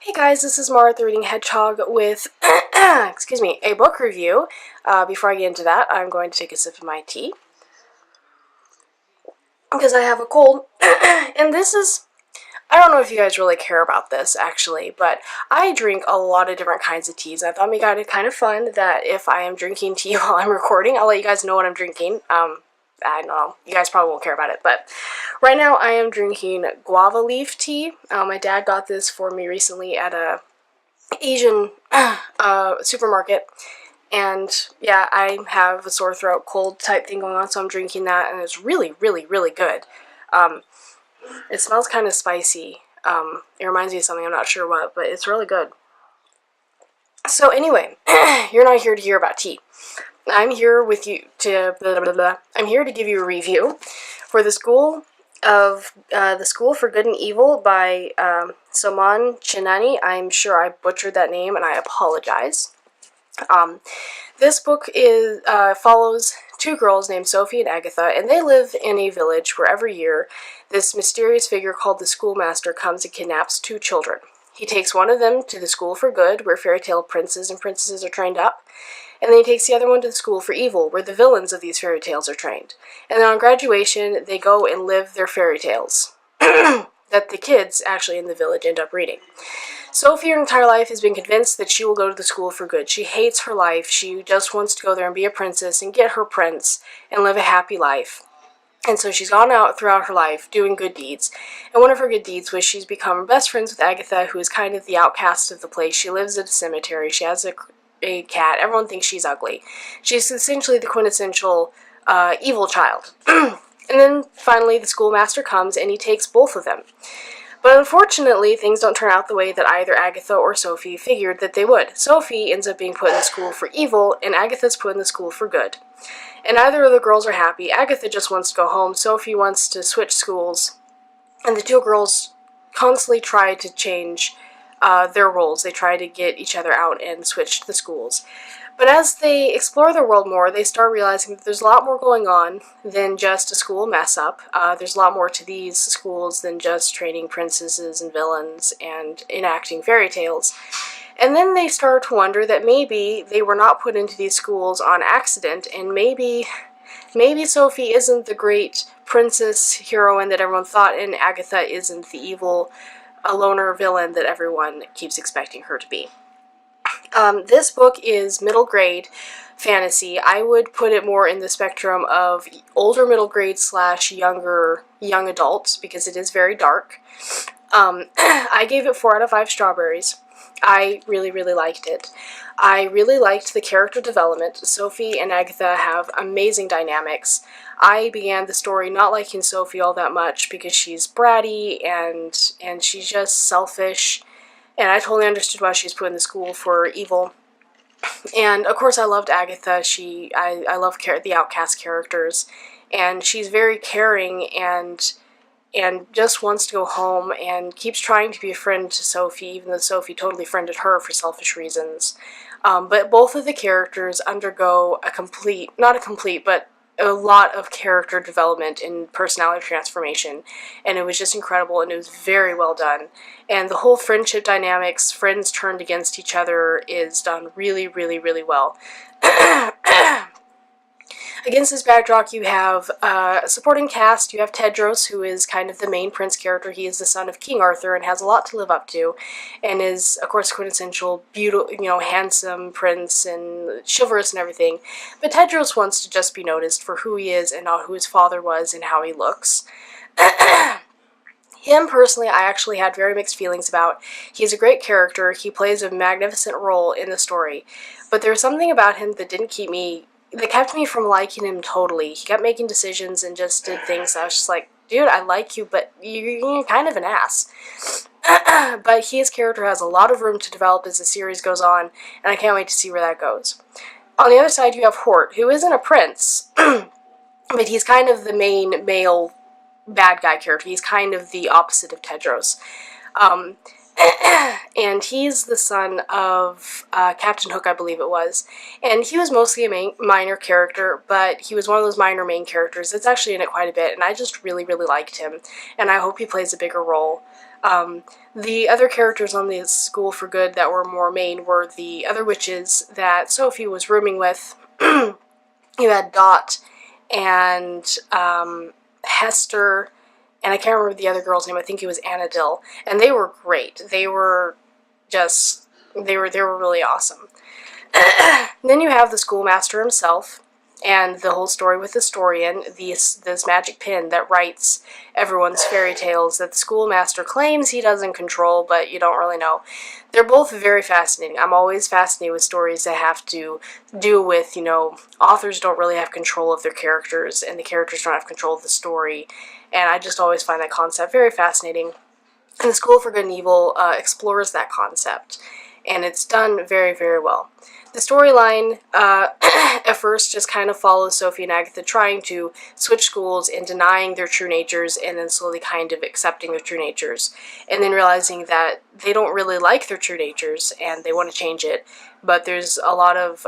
Hey guys, this is Mara the Reading Hedgehog with, excuse me, a book review. Before I get into that, I'm going to take a sip of my tea, because I have a cold, and this is, I don't know if you guys really care about this, actually, but I drink a lot of different kinds of teas. I thought it would be kind of fun that if I am drinking tea while I'm recording, I'll let you guys know what I'm drinking. I don't know, you guys probably won't care about it, but right now I am drinking guava leaf tea. My dad got this for me recently at a Asian supermarket, and yeah, I have a sore throat, cold type thing going on, so I'm drinking that, and it's really, really, really good. It smells kind of spicy. It reminds me of something, I'm not sure what, but it's really good. So anyway, you're not here to hear about tea. I'm here with you to I'm here to give you a review for the School for Good and Evil by Soman Chainani. I'm sure I butchered that name, and I apologize. This book follows two girls named Sophie and Agatha, and they live in a village where every year this mysterious figure called the schoolmaster comes and kidnaps two children. He takes one of them to the School for Good, where fairy tale princes and princesses are trained up, and then he takes the other one to the School for Evil, where the villains of these fairy tales are trained. And then on graduation, they go and live their fairy tales that the kids, actually in the village, end up reading. Sophie, her entire life, has been convinced that she will go to the School for Good. She hates her life. She just wants to go there and be a princess and get her prince and live a happy life. And so she's gone out throughout her life doing good deeds. And one of her good deeds was she's become best friends with Agatha, who is kind of the outcast of the place. She lives at a cemetery. She has a cat. Everyone thinks she's ugly. She's essentially the quintessential evil child. And then finally the schoolmaster comes and he takes both of them. But unfortunately, things don't turn out the way that either Agatha or Sophie figured that they would. Sophie ends up being put in the School for Evil, and Agatha's put in the School for Good. And neither of the girls are happy. Agatha just wants to go home. Sophie wants to switch schools. And the two girls constantly try to change their roles. They try to get each other out and switch to the schools. But as they explore the world more, they start realizing that there's a lot more going on than just a school mess-up. There's a lot more to these schools than just training princesses and villains and enacting fairy tales. And then they start to wonder that maybe they were not put into these schools on accident, and maybe Sophie isn't the great princess heroine that everyone thought, and Agatha isn't the evil, a loner villain that everyone keeps expecting her to be. This book is middle grade fantasy. I would put it more in the spectrum of older middle grade / young adults, because it is very dark. I gave it 4 out of 5 strawberries. I really, really liked it. I really liked the character development. Sophie and Agatha have amazing dynamics. I began the story not liking Sophie all that much because she's bratty and she's just selfish. And I totally understood why she's put in the School for Evil. And of course I loved Agatha. I love the outcast characters. And she's very caring and just wants to go home and keeps trying to be a friend to Sophie, even though Sophie totally friended her for selfish reasons. But both of the characters undergo a lot of character development and personality transformation, and it was just incredible, and it was very well done. And the whole friendship dynamics, friends turned against each other, is done really, really, really well. Against this backdrop, you have a supporting cast. You have Tedros, who is kind of the main prince character. He is the son of King Arthur and has a lot to live up to, and is, of course, quintessential, beautiful, handsome prince and chivalrous and everything. But Tedros wants to just be noticed for who he is and not who his father was and how he looks. Him, personally, I actually had very mixed feelings about. He's a great character. He plays a magnificent role in the story. But there was something about him that kept me from liking him totally. He kept making decisions and just did things that I was just like, dude, I like you, but you're kind of an ass. But his character has a lot of room to develop as the series goes on, and I can't wait to see where that goes. On the other side, you have Hort, who isn't a prince, but he's kind of the main male bad guy character. He's kind of the opposite of Tedros. And he's the son of Captain Hook, I believe it was. And he was mostly a minor character, but he was one of those minor main characters that's actually in it quite a bit, and I just really, really liked him. And I hope he plays a bigger role. The other characters on the School for Good that were more main were the other witches that Sophie was rooming with. You had Dot and Hester, and I can't remember the other girl's name. I think it was Annadille, and they were great. They were really awesome. Then you have the schoolmaster himself, and the whole story with the historian, this magic pin that writes everyone's fairy tales that the schoolmaster claims he doesn't control, but you don't really know. They're both very fascinating. I'm always fascinated with stories that have to do with, authors don't really have control of their characters, and the characters don't have control of the story, and I just always find that concept very fascinating. And the School for Good and Evil explores that concept, and it's done very, very well. The storyline, at first, just kind of follows Sophie and Agatha trying to switch schools and denying their true natures, and then slowly kind of accepting their true natures, and then realizing that they don't really like their true natures, and they want to change it, but there's a lot of,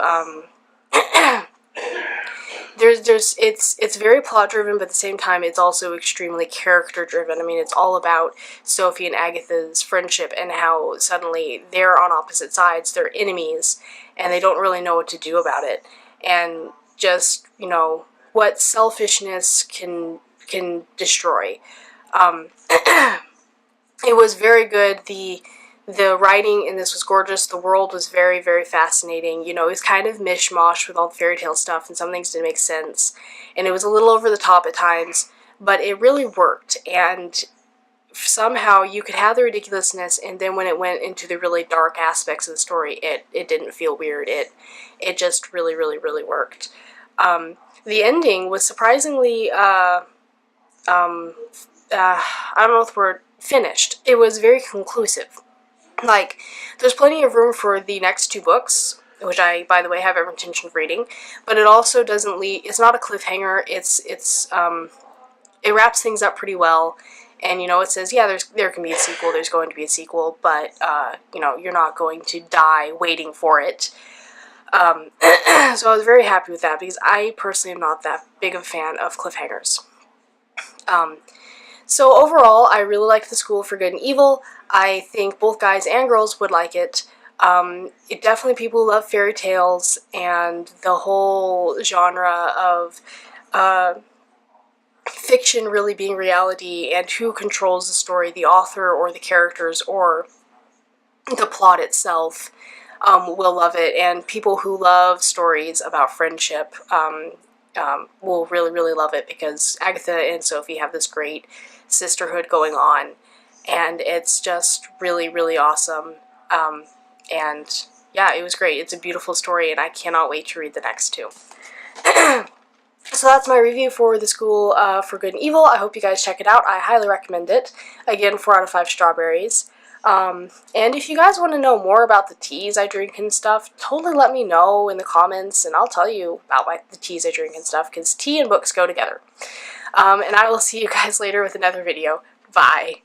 it's very plot driven, but at the same time it's also extremely character driven. I mean, it's all about Sophie and Agatha's friendship and how suddenly they're on opposite sides, they're enemies, and they don't really know what to do about it. And just, what selfishness can destroy. It was very good. The writing in this was gorgeous. The world was very, very fascinating. It was kind of mishmash with all the fairy tale stuff, and some things didn't make sense. And it was a little over the top at times, but it really worked. And somehow you could have the ridiculousness, and then when it went into the really dark aspects of the story, it didn't feel weird. It just really, really, really worked. The ending was surprisingly, I don't know if the word finished. It was very conclusive. Like, there's plenty of room for the next two books, which I, by the way, have every intention of reading, but it also doesn't leave, it's not a cliffhanger, it wraps things up pretty well, and, it says, yeah, there can be a sequel, there's going to be a sequel, but, you're not going to die waiting for it. So I was very happy with that, because I personally am not that big of a fan of cliffhangers. So overall, I really liked The School for Good and Evil. I think both guys and girls would like it. It definitely people who love fairy tales and the whole genre of fiction really being reality, and who controls the story, the author or the characters or the plot itself, will love it. And people who love stories about friendship will really, really love it, because Agatha and Sophie have this great sisterhood going on, and it's just really, really awesome. And yeah, it was great. It's a beautiful story, and I cannot wait to read the next two. So that's my review for The School for Good and Evil. I hope you guys check it out. I highly recommend it. Again, 4 out of 5 strawberries. And if you guys want to know more about the teas I drink and stuff, totally let me know in the comments, and I'll tell you about the teas I drink and stuff, because tea and books go together. And I will see you guys later with another video. Bye.